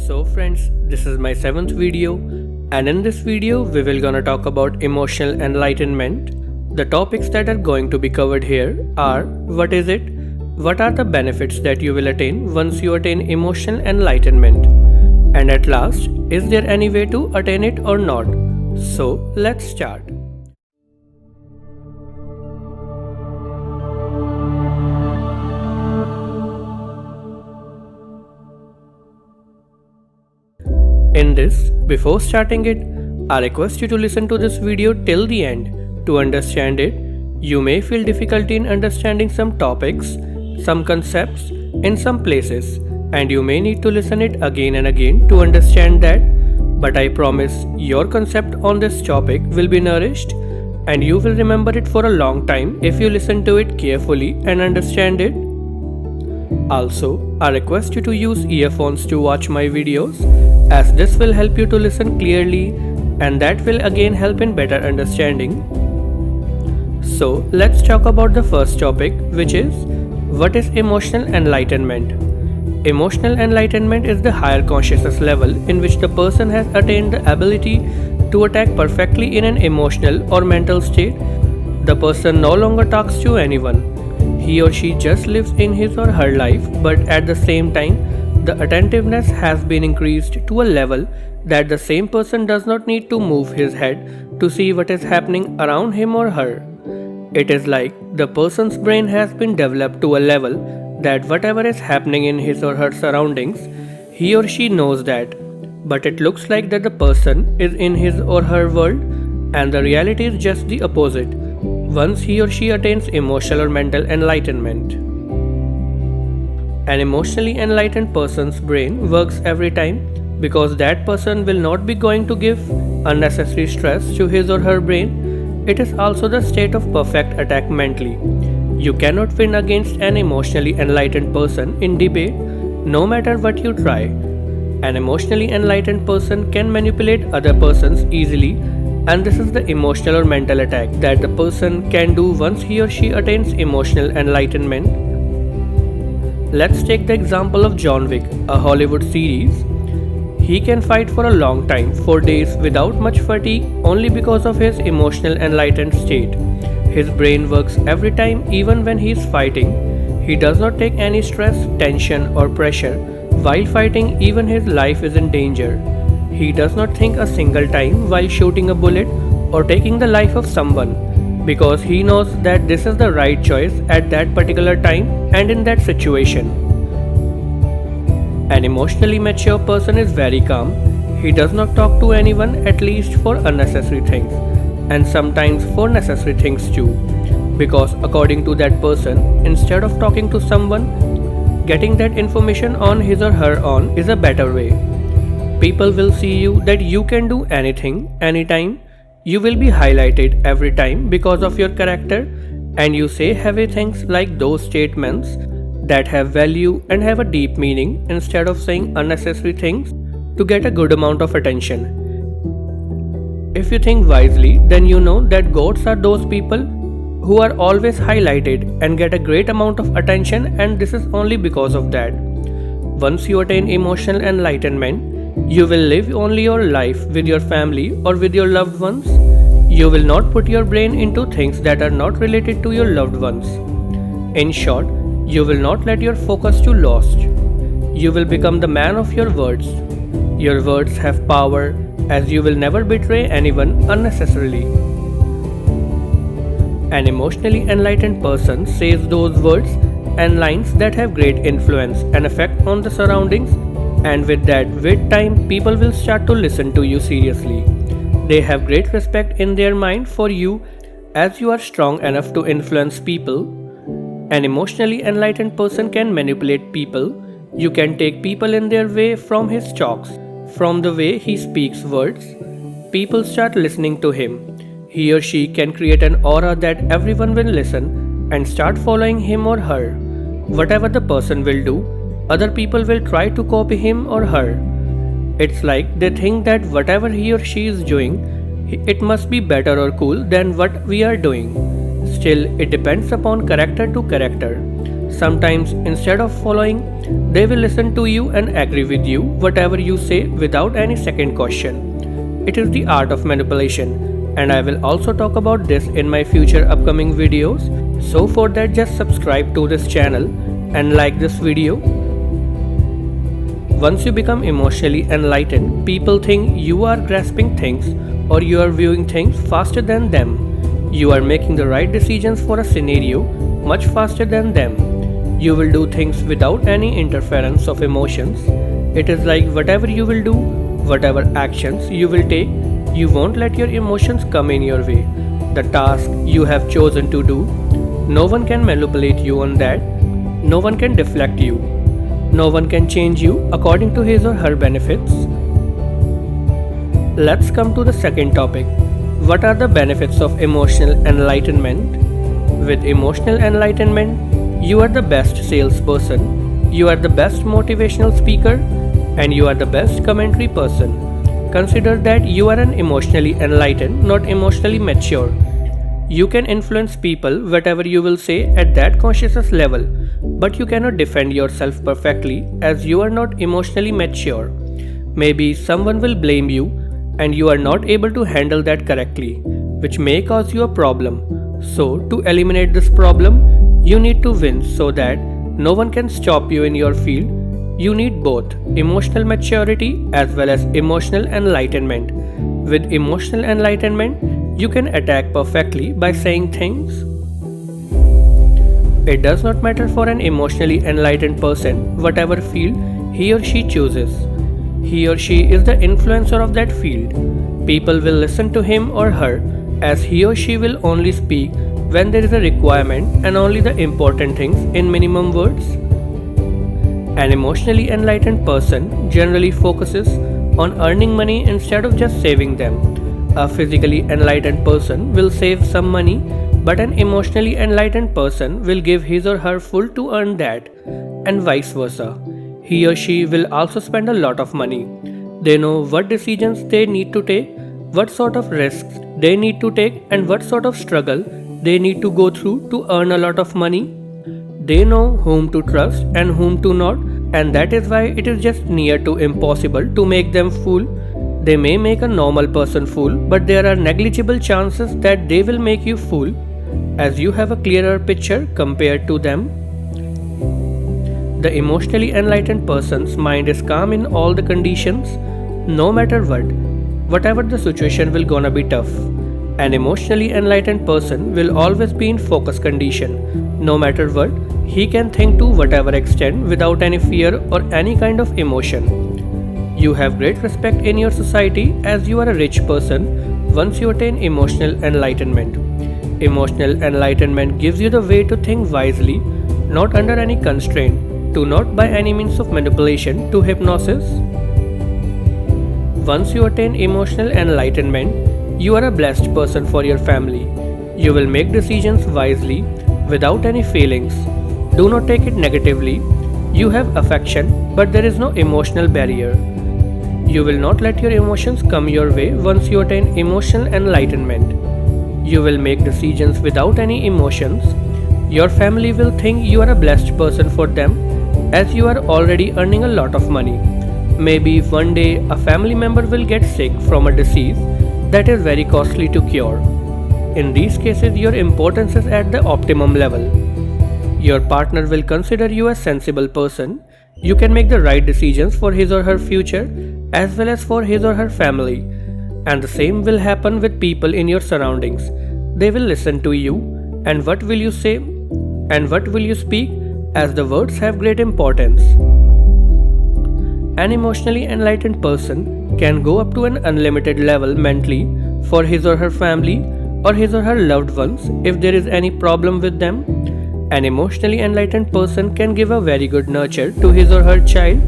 So friends, this is my 7th video, and in this video we will gonna talk about emotional enlightenment. The topics that are going to be covered here are: what is it? What are the benefits that you will attain once you attain emotional enlightenment? And at last, is there any way to attain it or not? So let's start. In this, before starting it, I request you to listen to this video till the end to understand it. You may feel difficulty in understanding some topics, some concepts in some places, and you may need to listen it again and again to understand that. But I promise your concept on this topic will be nourished and you will remember it for a long time if you listen to it carefully and understand it. Also, I request you to use earphones to watch my videos, as this will help you to listen clearly and that will again help in better understanding. So let's talk about the first topic, which is: what is emotional enlightenment? Emotional enlightenment is the higher consciousness level in which the person has attained the ability to act perfectly in an emotional or mental state. The person no longer talks to anyone. He or she just lives in his or her life, but at the same time, the attentiveness has been increased to a level that the same person does not need to move his head to see what is happening around him or her. It is like the person's brain has been developed to a level that whatever is happening in his or her surroundings, he or she knows that. But it looks like that the person is in his or her world and the reality is just the opposite once he or she attains emotional or mental enlightenment. An emotionally enlightened person's brain works every time because that person will not be going to give unnecessary stress to his or her brain. It is also the state of perfect attack mentally. You cannot win against an emotionally enlightened person in debate, no matter what you try. An emotionally enlightened person can manipulate other persons easily, and this is the emotional or mental attack that the person can do once he or she attains emotional enlightenment. Let's take the example of John Wick, a Hollywood series. He can fight for a long time, for days, without much fatigue, only because of his emotional enlightened state. His brain works every time, even when he is fighting. He does not take any stress, tension, or pressure while fighting, even his life is in danger. He does not think a single time while shooting a bullet or taking the life of someone, because he knows that this is the right choice at that particular time and in that situation. An emotionally mature person is very calm. He does not talk to anyone, at least for unnecessary things, and sometimes for necessary things too, because according to that person, instead of talking to someone, getting that information on his or her own is a better way. People will see you that you can do anything, anytime. You will be highlighted every time because of your character, and you say heavy things like those statements that have value and have a deep meaning instead of saying unnecessary things to get a good amount of attention. If you think wisely, then you know that goats are those people who are always highlighted and get a great amount of attention, and this is only because of that. Once you attain emotional enlightenment, you will live only your life with your family or with your loved ones. You will not put your brain into things that are not related to your loved ones. In short, you will not let your focus to lost. You will become the man of your words. Your words have power, as you will never betray anyone unnecessarily. An emotionally enlightened person says those words and lines that have great influence and effect on the surroundings, and with that, with time, people will start to listen to you seriously. They have great respect in their mind for you, as you are strong enough to influence people. An emotionally enlightened person can manipulate people. You can take people in their way from his talks, from the way he speaks words. People start listening to him. He or she can create an aura that everyone will listen and start following him or her. Whatever the person will do, other people will try to copy him or her. It's like they think that whatever he or she is doing, it must be better or cool than what we are doing. Still, it depends upon character to character. Sometimes, instead of following, they will listen to you and agree with you whatever you say without any second question. It is the art of manipulation, and I will also talk about this in my future upcoming videos. So for that, just subscribe to this channel and like this video. Once you become emotionally enlightened, people think you are grasping things or you are viewing things faster than them. You are making the right decisions for a scenario much faster than them. You will do things without any interference of emotions. It is like whatever you will do, whatever actions you will take, you won't let your emotions come in your way. The task you have chosen to do, no one can manipulate you on that. No one can deflect you. No one can change you according to his or her benefits. Let's come to the second topic. What are the benefits of emotional enlightenment? With emotional enlightenment, you are the best salesperson, you are the best motivational speaker, and you are the best commentary person. Consider that you are an emotionally enlightened, not emotionally mature. You can influence people whatever you will say at that consciousness level, but you cannot defend yourself perfectly as you are not emotionally mature. Maybe someone will blame you and you are not able to handle that correctly, which may cause you a problem. So, to eliminate this problem, you need to win so that no one can stop you in your field. You need both emotional maturity as well as emotional enlightenment. With emotional enlightenment, you can attack perfectly by saying things. It does not matter for an emotionally enlightened person whatever field he or she chooses. He or she is the influencer of that field. People will listen to him or her as he or she will only speak when there is a requirement and only the important things in minimum words. An emotionally enlightened person generally focuses on earning money instead of just saving them. A physically enlightened person will save some money, but an emotionally enlightened person will give his or her full to earn that, and vice versa. He or she will also spend a lot of money. They know what decisions they need to take, what sort of risks they need to take, and what sort of struggle they need to go through to earn a lot of money. They know whom to trust and whom to not, and that is why it is just near to impossible to make them fool. They may make a normal person fool, but there are negligible chances that they will make you fool, as you have a clearer picture compared to them. The emotionally enlightened person's mind is calm in all the conditions, no matter what. Whatever the situation will gonna be tough. An emotionally enlightened person will always be in focus condition. No matter what, he can think to whatever extent without any fear or any kind of emotion. You have great respect in your society as you are a rich person once you attain emotional enlightenment. Emotional enlightenment gives you the way to think wisely, not under any constraint, to not by any means of manipulation to hypnosis. Once you attain emotional enlightenment, you are a blessed person for your family. You will make decisions wisely without any feelings. Do not take it negatively. You have affection, but there is no emotional barrier. You will not let your emotions come your way once you attain emotional enlightenment. You will make decisions without any emotions. Your family will think you are a blessed person for them as you are already earning a lot of money. Maybe one day a family member will get sick from a disease that is very costly to cure. In these cases, your importance is at the optimum level. Your partner will consider you a sensible person. You can make the right decisions for his or her future as well as for his or her family. And the same will happen with people in your surroundings. They will listen to you, and what will you say and what will you speak, as the words have great importance. An emotionally enlightened person can go up to an unlimited level mentally for his or her family or his or her loved ones if there is any problem with them. An emotionally enlightened person can give a very good nurture to his or her child.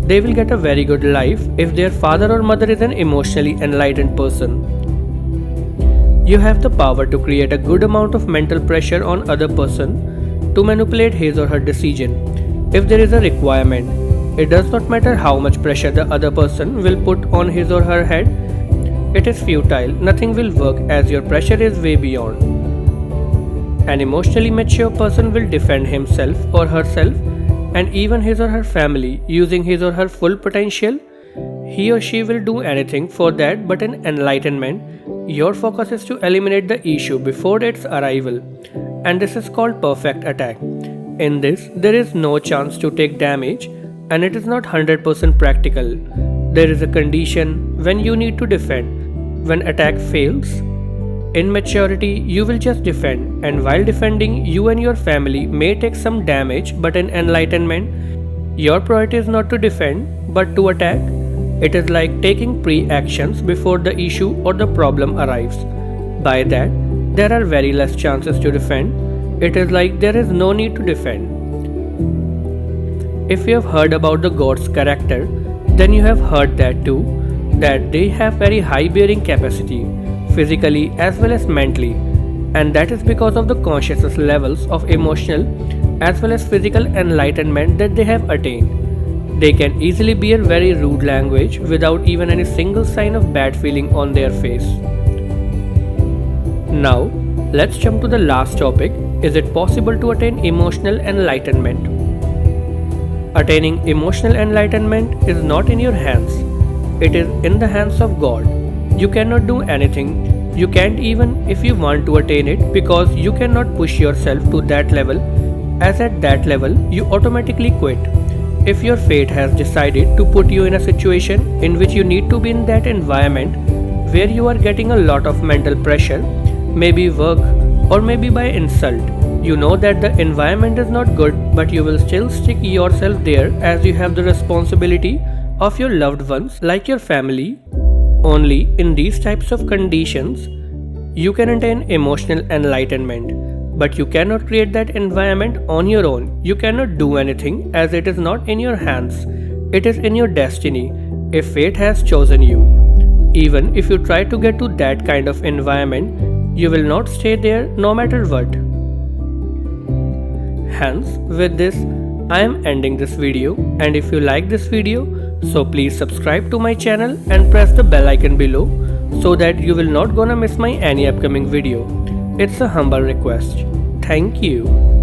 They will get a very good life if their father or mother is an emotionally enlightened person. You have the power to create a good amount of mental pressure on other person to manipulate his or her decision. If there is a requirement, it does not matter how much pressure the other person will put on his or her head. It is futile, nothing will work as your pressure is way beyond. An emotionally mature person will defend himself or herself and even his or her family using his or her full potential. He or she will do anything for that, but in enlightenment, your focus is to eliminate the issue before its arrival, and this is called perfect attack. In this, there is no chance to take damage, and it is not 100% practical. There is a condition when you need to defend. When attack fails, in maturity, you will just defend, and while defending, you and your family may take some damage, but in enlightenment, your priority is not to defend but to attack. It is like taking pre-actions before the issue or the problem arrives. By that, there are very less chances to defend. It is like there is no need to defend. If you have heard about the gods' character, then you have heard that too, that they have very high bearing capacity, physically as well as mentally, and that is because of the consciousness levels of emotional as well as physical enlightenment that they have attained. They can easily bear very rude language without even any single sign of bad feeling on their face. Now, let's jump to the last topic. Is it possible to attain emotional enlightenment? Attaining emotional enlightenment is not in your hands. It is in the hands of God. You cannot do anything. You can't even if you want to attain it because you cannot push yourself to that level, as at that level you automatically quit. If your fate has decided to put you in a situation in which you need to be in that environment where you are getting a lot of mental pressure, maybe work or maybe by insult, you know that the environment is not good, but you will still stick yourself there as you have the responsibility of your loved ones like your family. Only in these types of conditions you can attain emotional enlightenment. But you cannot create that environment on your own. You cannot do anything as it is not in your hands. It is in your destiny if fate has chosen you. Even if you try to get to that kind of environment, you will not stay there no matter what. Hence, with this, I am ending this video, and if you like this video, so please subscribe to my channel and press the bell icon below so that you will not gonna miss my any upcoming video. It's a humble request. Thank you.